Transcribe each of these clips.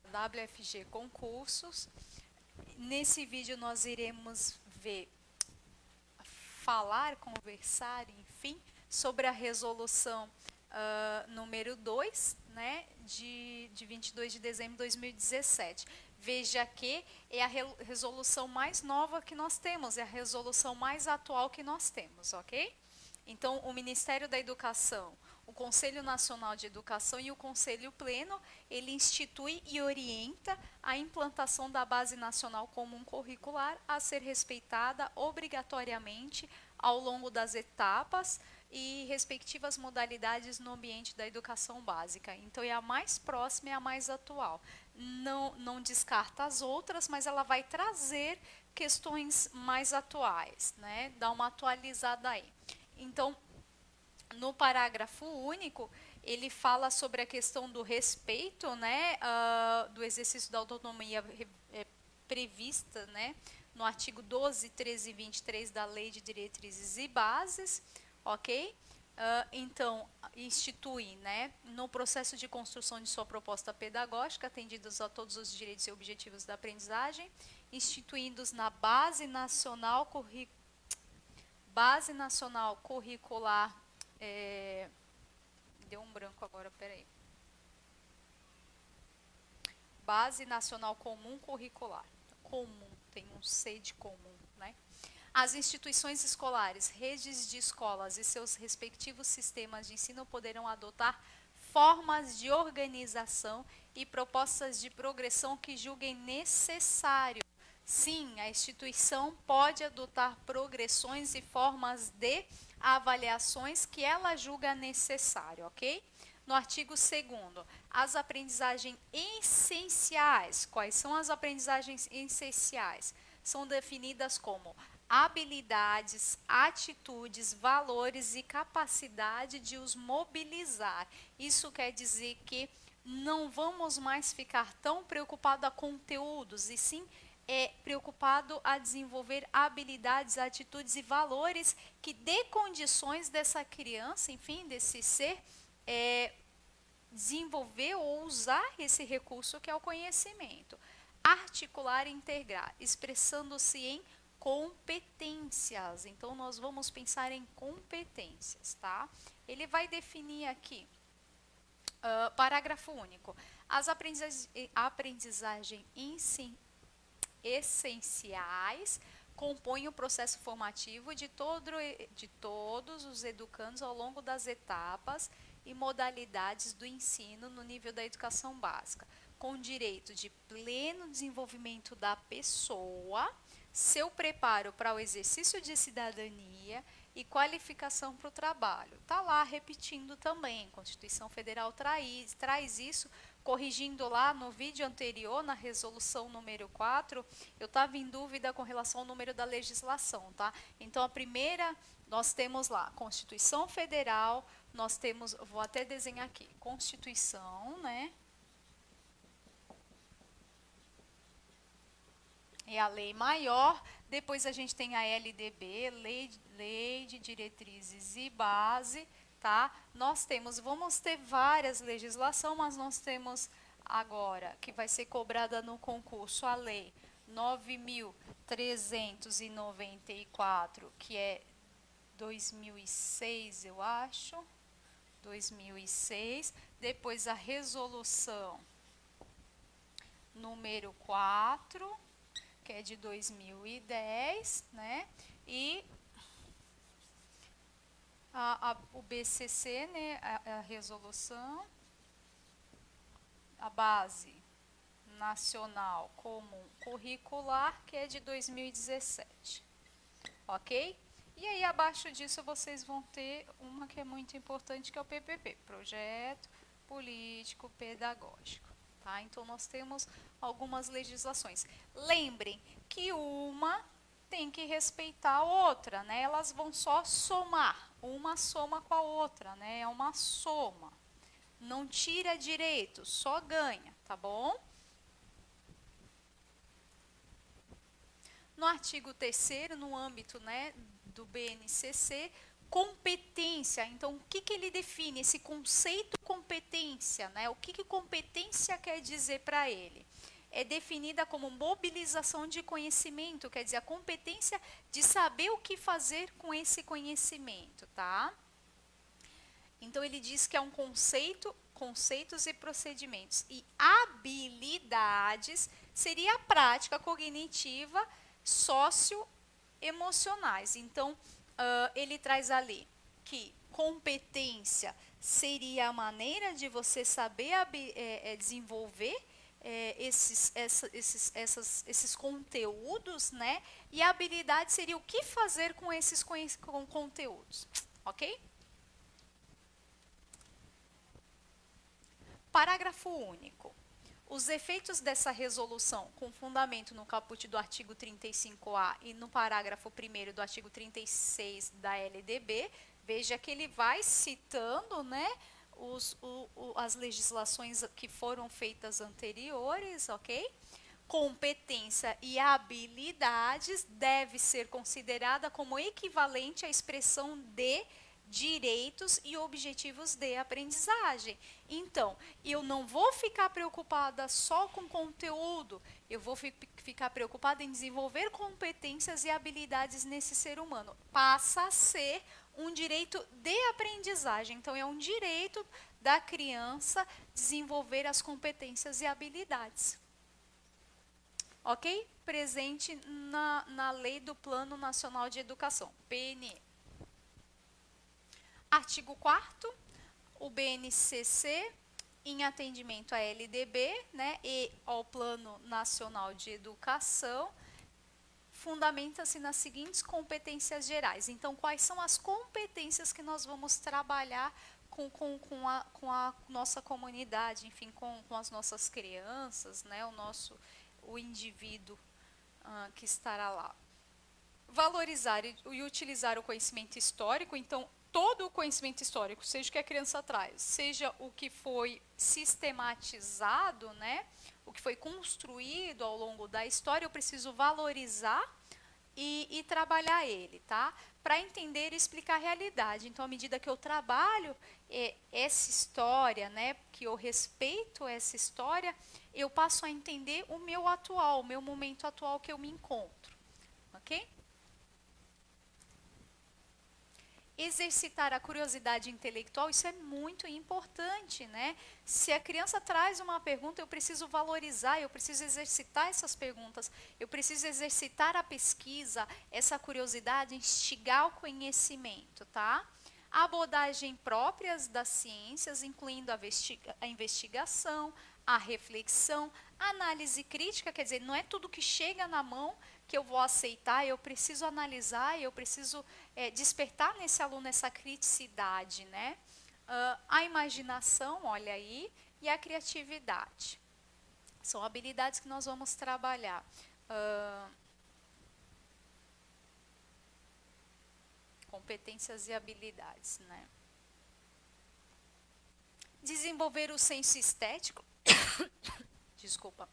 WFG Concursos. Nesse vídeo nós iremos conversar, enfim, sobre a resolução número 2, né, de 22 de dezembro de 2017. Veja que é a resolução mais nova que nós temos, é a resolução mais atual que nós temos, ok? Então, o Ministério da Educação, o Conselho Nacional de Educação e o Conselho Pleno, ele institui e orienta a implantação da Base Nacional Comum Curricular a ser respeitada obrigatoriamente ao longo das etapas e respectivas modalidades no ambiente da educação básica. Então, é a mais próxima e a mais atual. Não descarta as outras, mas ela vai trazer questões mais atuais, né? Dá uma atualizada aí. Então, no parágrafo único, ele fala sobre a questão do respeito, né, do exercício da autonomia prevista, né, no artigo 12, 13 e 23 da Lei de Diretrizes e Bases, ok? Então, institui, né, no processo de construção de sua proposta pedagógica, atendidos a todos os direitos e objetivos da aprendizagem, instituindo-os na Base Nacional Curricular, deu um branco agora, peraí. Base Nacional Comum Curricular. Comum, tem um C de comum, né? As instituições escolares, redes de escolas e seus respectivos sistemas de ensino poderão adotar formas de organização e propostas de progressão que julguem necessário. Sim, a instituição pode adotar progressões e formas de avaliações que ela julga necessário, ok? No artigo 2º, as aprendizagens essenciais. Quais são as aprendizagens essenciais? São definidas como habilidades, atitudes, valores e capacidade de os mobilizar. Isso quer dizer que não vamos mais ficar tão preocupados a conteúdos, e sim preocupado a desenvolver habilidades, atitudes e valores que dê condições dessa criança, enfim, desse ser, desenvolver ou usar esse recurso que é o conhecimento. Articular e integrar, expressando-se em competências. Então, nós vamos pensar em competências, tá? Ele vai definir aqui, parágrafo único, as aprendizagens essenciais compõem o processo formativo de todos os educandos ao longo das etapas e modalidades do ensino no nível da educação básica, com direito de pleno desenvolvimento da pessoa, seu preparo para o exercício de cidadania e qualificação para o trabalho. Está lá repetindo também, a Constituição Federal traz isso, corrigindo lá no vídeo anterior, na resolução número 4, eu estava em dúvida com relação ao número da legislação, tá? Então, a primeira, nós temos lá, Constituição Federal, nós temos, vou até desenhar aqui, Constituição, né? É a lei maior, depois a gente tem a LDB, Lei de Diretrizes e Base, tá? Nós temos, vamos ter várias legislações, mas nós temos agora, que vai ser cobrada no concurso, a lei 9.394, que é 2006, eu acho, 2006, depois a resolução número 4, que é de 2010, né? E o BCC, né? A resolução, a Base Nacional Comum Curricular, que é de 2017, ok? E aí, abaixo disso, vocês vão ter uma que é muito importante, que é o PPP, Projeto Político Pedagógico. Tá? Então, nós temos algumas legislações. Lembrem que uma tem que respeitar a outra, né? Elas vão só somar, uma soma com a outra, né? É uma soma. Não tira direito, só ganha, tá bom? No artigo 3º, no âmbito, né, do BNCC, Competência, então o que ele define? Esse conceito competência, né? O que competência quer dizer para ele? É definida como mobilização de conhecimento, quer dizer, a competência de saber o que fazer com esse conhecimento, tá? Então ele diz que é um conceito, conceitos e procedimentos. E habilidades seria a prática cognitiva socioemocionais. Então, ele traz ali que competência seria a maneira de você saber desenvolver esses conteúdos, né? E a habilidade seria o que fazer com esses conteúdos, ok? Parágrafo único. Os efeitos dessa resolução, com fundamento no caput do artigo 35A e no parágrafo 1º do artigo 36 da LDB, veja que ele vai citando, né, as legislações que foram feitas anteriores, ok? Competência e habilidades deve ser considerada como equivalente à expressão de direitos e objetivos de aprendizagem. Então, eu não vou ficar preocupada só com conteúdo, eu vou ficar preocupada em desenvolver competências e habilidades nesse ser humano. Passa a ser um direito de aprendizagem. Então, é um direito da criança desenvolver as competências e habilidades. Ok? Presente na Lei do Plano Nacional de Educação, PNE. Artigo 4º, o BNCC, em atendimento à LDB, né, e ao Plano Nacional de Educação, fundamenta-se nas seguintes competências gerais. Então, quais são as competências que nós vamos trabalhar com a nossa comunidade, enfim, com as nossas crianças, né, o indivíduo que estará lá. Valorizar e utilizar o conhecimento histórico, então, todo o conhecimento histórico, seja o que a criança traz, seja o que foi sistematizado, né, o que foi construído ao longo da história, eu preciso valorizar e trabalhar ele, tá? Para entender e explicar a realidade. Então, à medida que eu trabalho essa história, né, que eu respeito essa história, eu passo a entender o meu atual, o meu momento atual que eu me encontro, ok? Exercitar a curiosidade intelectual, isso é muito importante, né? Se a criança traz uma pergunta, eu preciso valorizar, eu preciso exercitar essas perguntas, eu preciso exercitar a pesquisa, essa curiosidade, instigar o conhecimento, tá? A abordagem próprias das ciências, incluindo a investigação, a reflexão, a análise crítica, quer dizer, não é tudo que chega na mão que eu vou aceitar, eu preciso analisar, eu preciso despertar nesse aluno essa criticidade, né? A imaginação, olha aí, e a criatividade. São habilidades que nós vamos trabalhar. Competências e habilidades, né? Desenvolver o senso estético. Desculpa.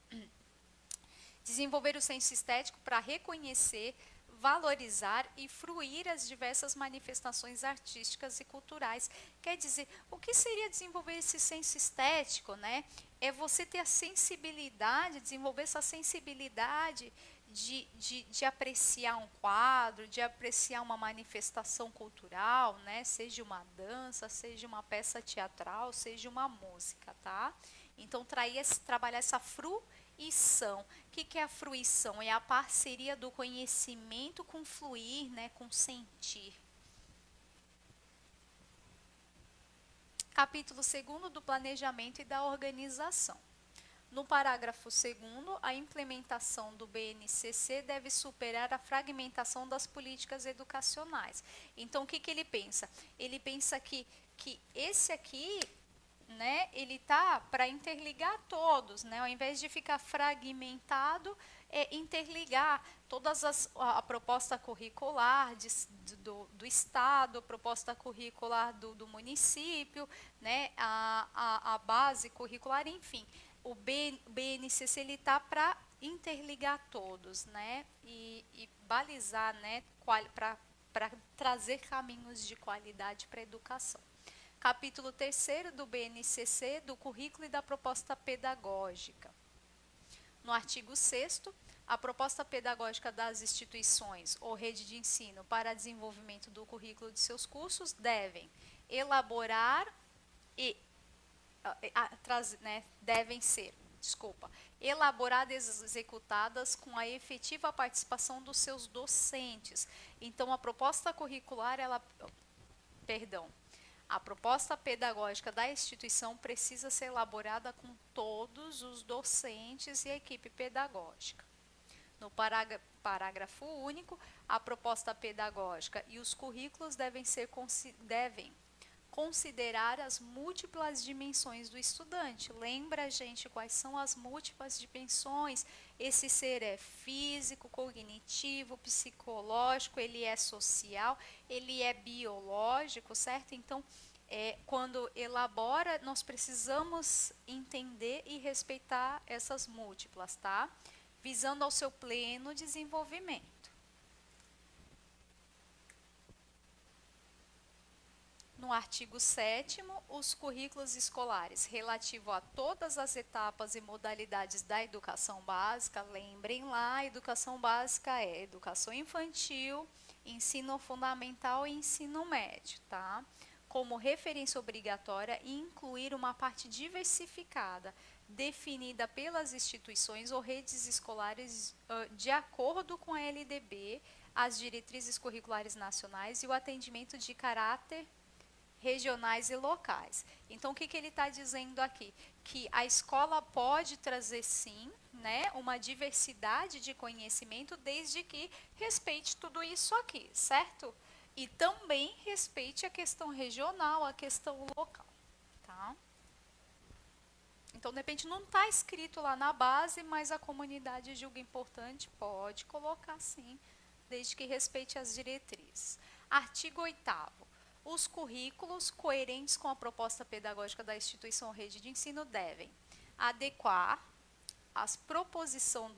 Desenvolver o senso estético para reconhecer, valorizar e fruir as diversas manifestações artísticas e culturais. Quer dizer, o que seria desenvolver esse senso estético, né? É você ter a sensibilidade, desenvolver essa sensibilidade de apreciar um quadro, de apreciar uma manifestação cultural, né? Seja uma dança, seja uma peça teatral, seja uma música, tá? Então, trabalhar essa fruição. O que é a fruição? É a parceria do conhecimento com fluir, né? Com sentir. Capítulo 2º do planejamento e da organização. No parágrafo 2º, a implementação do BNCC deve superar a fragmentação das políticas educacionais. Então, o que ele pensa? Ele pensa que esse aqui, né, ele tá para interligar todos, né? Ao invés de ficar fragmentado, interligar todas a proposta curricular do Estado, a proposta curricular do município, né, a base curricular, enfim. O BNCC ele tá para interligar todos, né, e balizar, né, para para trazer caminhos de qualidade para a educação. Capítulo 3º do BNCC, do currículo e da proposta pedagógica. No artigo 6º, a proposta pedagógica das instituições ou rede de ensino para desenvolvimento do currículo de seus cursos devem elaborar e elaboradas e executadas com a efetiva participação dos seus docentes. Então, a proposta curricular, a proposta pedagógica da instituição precisa ser elaborada com todos os docentes e a equipe pedagógica. No parágrafo único, a proposta pedagógica e os currículos devem considerar as múltiplas dimensões do estudante. Lembra, gente, quais são as múltiplas dimensões? Esse ser é físico, cognitivo, psicológico, ele é social, ele é biológico, certo? Então, quando elabora, nós precisamos entender e respeitar essas múltiplas, tá? Visando ao seu pleno desenvolvimento. No artigo 7º, os currículos escolares relativo a todas as etapas e modalidades da educação básica, lembrem lá, a educação básica é educação infantil, ensino fundamental e ensino médio, tá? Como referência obrigatória e incluir uma parte diversificada, definida pelas instituições ou redes escolares de acordo com a LDB, as diretrizes curriculares nacionais e o atendimento de caráter regionais e locais. Então, o que ele está dizendo aqui? Que a escola pode trazer, sim, né, uma diversidade de conhecimento, desde que respeite tudo isso aqui, certo? E também respeite a questão regional, a questão local, tá? Então, de repente, não está escrito lá na base, mas a comunidade julga importante, pode colocar sim, desde que respeite as diretrizes. Artigo 8º. Os currículos coerentes com a proposta pedagógica da instituição ou rede de ensino devem adequar as proposições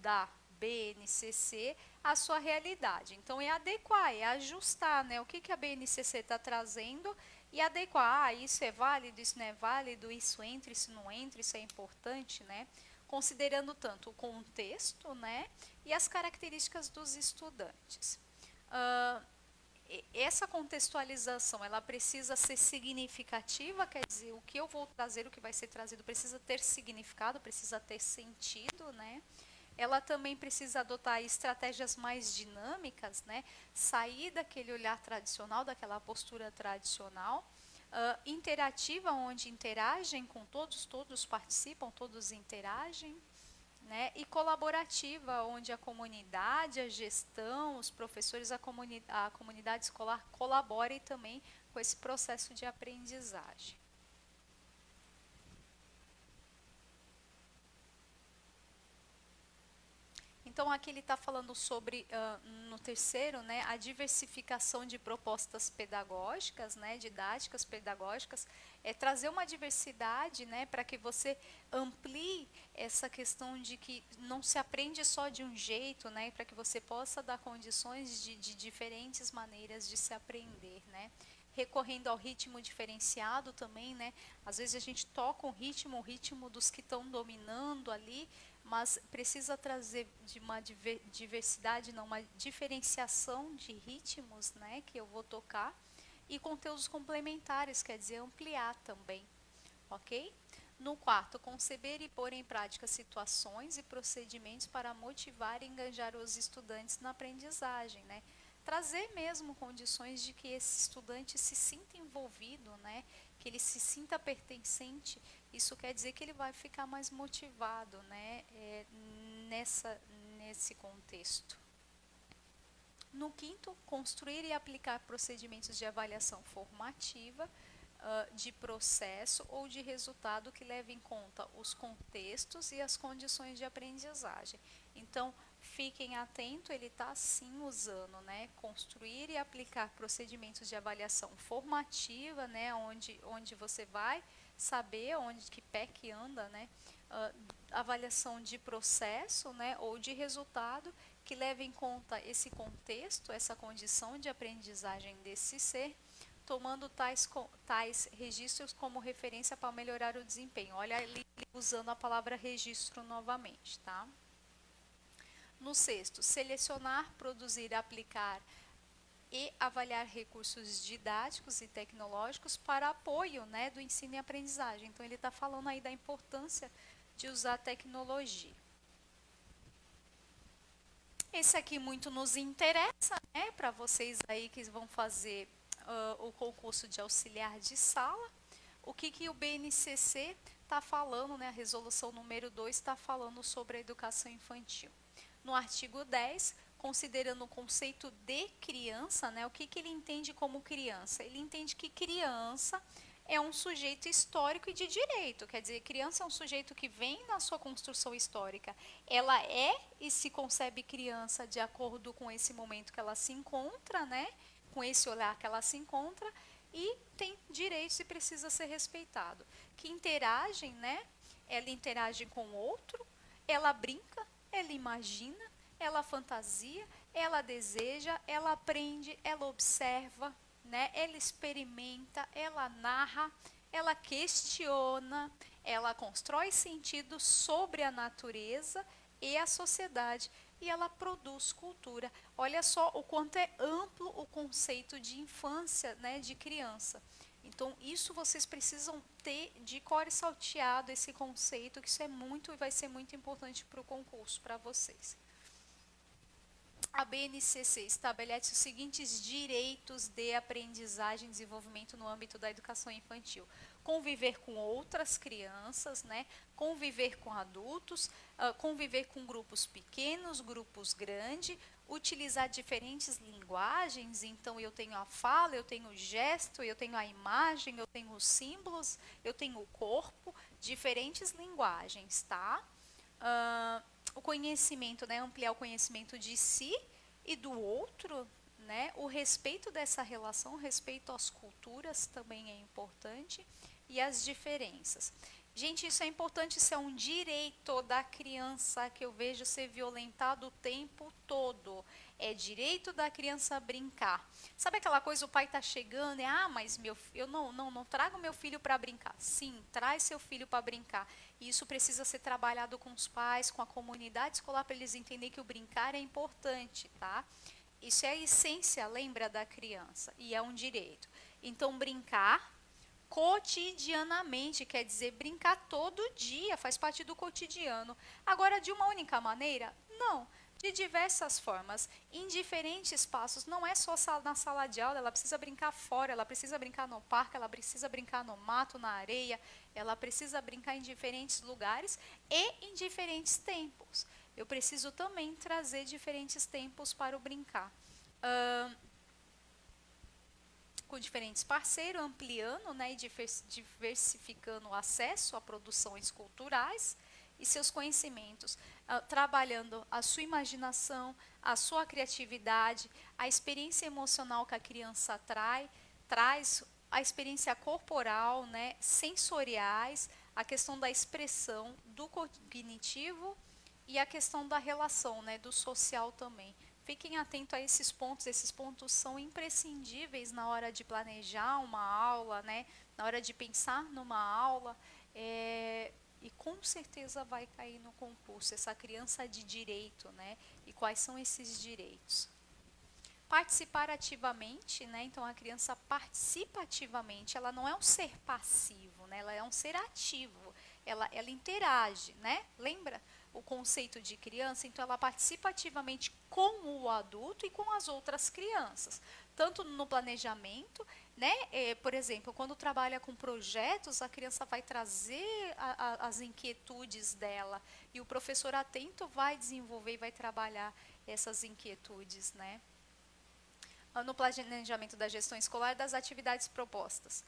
da BNCC à sua realidade. Então, é adequar, é ajustar, né? O que a BNCC está trazendo e adequar. Isso é válido, isso não é válido, isso entra, isso não entra, isso é importante, né? Considerando tanto o contexto, né? E as características dos estudantes. Essa contextualização, ela precisa ser significativa, quer dizer, o que eu vou trazer, o que vai ser trazido, precisa ter significado, precisa ter sentido, né? Ela também precisa adotar estratégias mais dinâmicas, né? Sair daquele olhar tradicional, daquela postura tradicional, interativa, onde interagem com todos participam, todos interagem, né? E colaborativa, onde a comunidade, a gestão, os professores, a comunidade escolar colaborem também com esse processo de aprendizagem. Então, aqui ele está falando sobre, no terceiro, né, a diversificação de propostas pedagógicas, né, didáticas pedagógicas, trazer uma diversidade, né, para que você amplie essa questão de que não se aprende só de um jeito, né, para que você possa dar condições de diferentes maneiras de se aprender, né. Recorrendo ao ritmo diferenciado também, né, às vezes a gente toca o ritmo dos que estão dominando ali, mas precisa trazer de uma diversidade, não, uma diferenciação de ritmos, né, que eu vou tocar, e conteúdos complementares, quer dizer, ampliar também, ok? No quarto, conceber e pôr em prática situações e procedimentos para motivar e engajar os estudantes na aprendizagem, né? Trazer mesmo condições de que esse estudante se sinta envolvido, né? Que ele se sinta pertencente. Isso quer dizer que ele vai ficar mais motivado, né? Nesse contexto. No quinto, construir e aplicar procedimentos de avaliação formativa, de processo ou de resultado que leve em conta os contextos e as condições de aprendizagem. Então, fiquem atentos, ele está sim usando, né, construir e aplicar procedimentos de avaliação formativa, né, onde você vai saber onde que pé que anda, né, avaliação de processo, né, ou de resultado que leve em conta esse contexto, essa condição de aprendizagem desse ser, tomando tais registros como referência para melhorar o desempenho. Olha ali usando a palavra registro novamente, tá? No sexto, selecionar, produzir, aplicar e avaliar recursos didáticos e tecnológicos para apoio, né, do ensino e aprendizagem. Então, ele está falando aí da importância de usar tecnologia. Esse aqui muito nos interessa, né, para vocês aí que vão fazer o concurso de auxiliar de sala. O que o BNCC está falando, né, a resolução número 2 está falando sobre a educação infantil. No artigo 10, considerando o conceito de criança, né, o que ele entende como criança? Ele entende que criança é um sujeito histórico e de direito, quer dizer, criança é um sujeito que vem na sua construção histórica, ela é e se concebe criança de acordo com esse momento que ela se encontra, né, com esse olhar que ela se encontra, e tem direitos e precisa ser respeitado. Que interagem, né, ela interage com o outro, ela brinca, ela imagina, ela fantasia, ela deseja, ela aprende, ela observa, né? Ela experimenta, ela narra, ela questiona, ela constrói sentido sobre a natureza e a sociedade e ela produz cultura. Olha só o quanto é amplo o conceito de infância, né, de criança. Então, isso vocês precisam ter de cor e salteado esse conceito, que isso é muito e vai ser muito importante para o concurso, para vocês. A BNCC estabelece os seguintes direitos de aprendizagem e desenvolvimento no âmbito da educação infantil. Conviver com outras crianças, né? Conviver com adultos, conviver com grupos pequenos, grupos grandes, utilizar diferentes linguagens, então eu tenho a fala, eu tenho o gesto, eu tenho a imagem, eu tenho os símbolos, eu tenho o corpo, diferentes linguagens, tá? O conhecimento, né, ampliar o conhecimento de si e do outro, né, o respeito dessa relação, o respeito às culturas também é importante e as diferenças. Gente, isso é importante, isso é um direito da criança que eu vejo ser violentado o tempo todo. É direito da criança brincar. Sabe aquela coisa, o pai está chegando e, mas eu não trago meu filho para brincar. Sim, traz seu filho para brincar. E isso precisa ser trabalhado com os pais, com a comunidade escolar, para eles entenderem que o brincar é importante, tá? Isso é a essência, lembra, da criança, e é um direito. Então, brincar cotidianamente, quer dizer, brincar todo dia, faz parte do cotidiano. Agora, de uma única maneira? Não, de diversas formas, em diferentes espaços, não é só na sala de aula, ela precisa brincar fora, ela precisa brincar no parque, ela precisa brincar no mato, na areia, ela precisa brincar em diferentes lugares e em diferentes tempos. Eu preciso também trazer diferentes tempos para o brincar. Com diferentes parceiros, ampliando, né, e diversificando o acesso a produções culturais e seus conhecimentos, trabalhando a sua imaginação, a sua criatividade, a experiência emocional que a criança traz, a experiência corporal, né, sensoriais, a questão da expressão, do cognitivo e a questão da relação, né, do social também. Fiquem atentos a esses pontos são imprescindíveis na hora de planejar uma aula, né? Na hora de pensar numa aula, e com certeza vai cair no concurso, essa criança de direito, né? E quais são esses direitos? Participar ativamente, né? Então a criança participa ativamente, ela não é um ser passivo, né? Ela é um ser ativo, ela interage, né? Lembra o conceito de criança? Então ela participa ativamente com o adulto e com as outras crianças, tanto no planejamento, né? Por exemplo, quando trabalha com projetos, a criança vai trazer as inquietudes dela e o professor atento vai desenvolver e vai trabalhar essas inquietudes, né? No planejamento da gestão escolar das atividades propostas.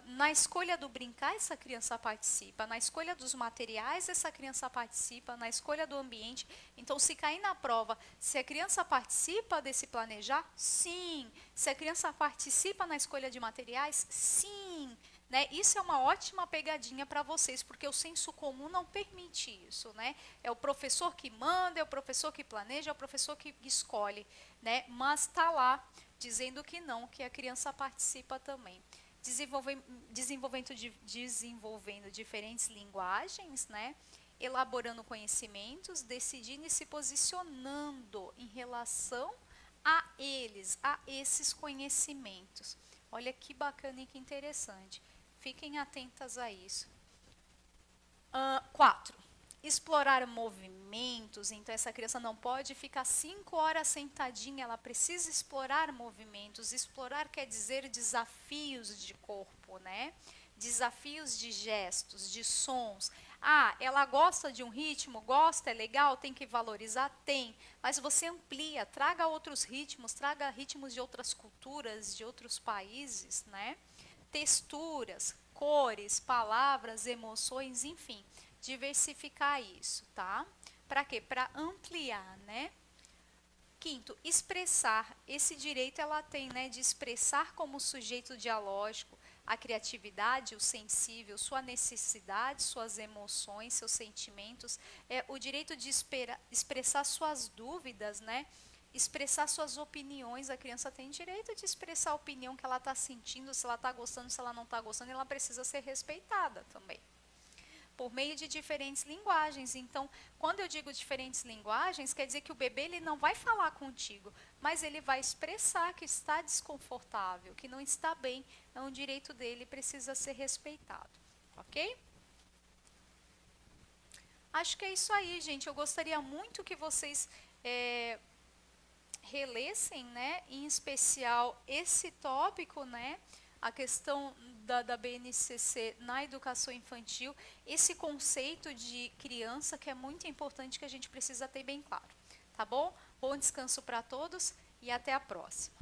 Na escolha do brincar, essa criança participa. Na escolha dos materiais, essa criança participa. Na escolha do ambiente. Então, se cair na prova, se a criança participa desse planejar, sim. Se a criança participa na escolha de materiais, sim. né? Isso é uma ótima pegadinha para vocês, porque o senso comum não permite isso, né? É o professor que manda, é o professor que planeja, é o professor que escolhe, né? Mas está lá dizendo que não, que a criança participa também. Desenvolvendo diferentes linguagens, né? Elaborando conhecimentos, decidindo e se posicionando em relação a eles, a esses conhecimentos. Olha que bacana e que interessante. Fiquem atentas a isso. 4. Explorar movimentos. Então, essa criança não pode ficar 5 horas sentadinha, ela precisa explorar movimentos. Explorar quer dizer desafios de corpo, né? Desafios de gestos, de sons. Ah, ela gosta de um ritmo, gosta, é legal, tem que valorizar? Tem. Mas você amplia, traga outros ritmos, traga ritmos de outras culturas, de outros países, né? Texturas, cores, palavras, emoções, enfim, diversificar isso, tá? Para quê? Para ampliar, né? Quinto, expressar. Esse direito ela tem, né, de expressar como sujeito dialógico a criatividade, o sensível, sua necessidade, suas emoções, seus sentimentos, o direito de expressar suas dúvidas, né? Expressar suas opiniões. A criança tem direito de expressar a opinião que ela está sentindo, se ela está gostando, se ela não está gostando, e ela precisa ser respeitada também, por meio de diferentes linguagens. Então, quando eu digo diferentes linguagens, quer dizer que o bebê ele não vai falar contigo, mas ele vai expressar que está desconfortável, que não está bem, é um direito dele, precisa ser respeitado, ok? Acho que é isso aí, gente. Eu gostaria muito que vocês relessem, né, em especial esse tópico, né, a questão da BNCC na educação infantil, esse conceito de criança que é muito importante, que a gente precisa ter bem claro, tá bom? Bom descanso para todos e até a próxima.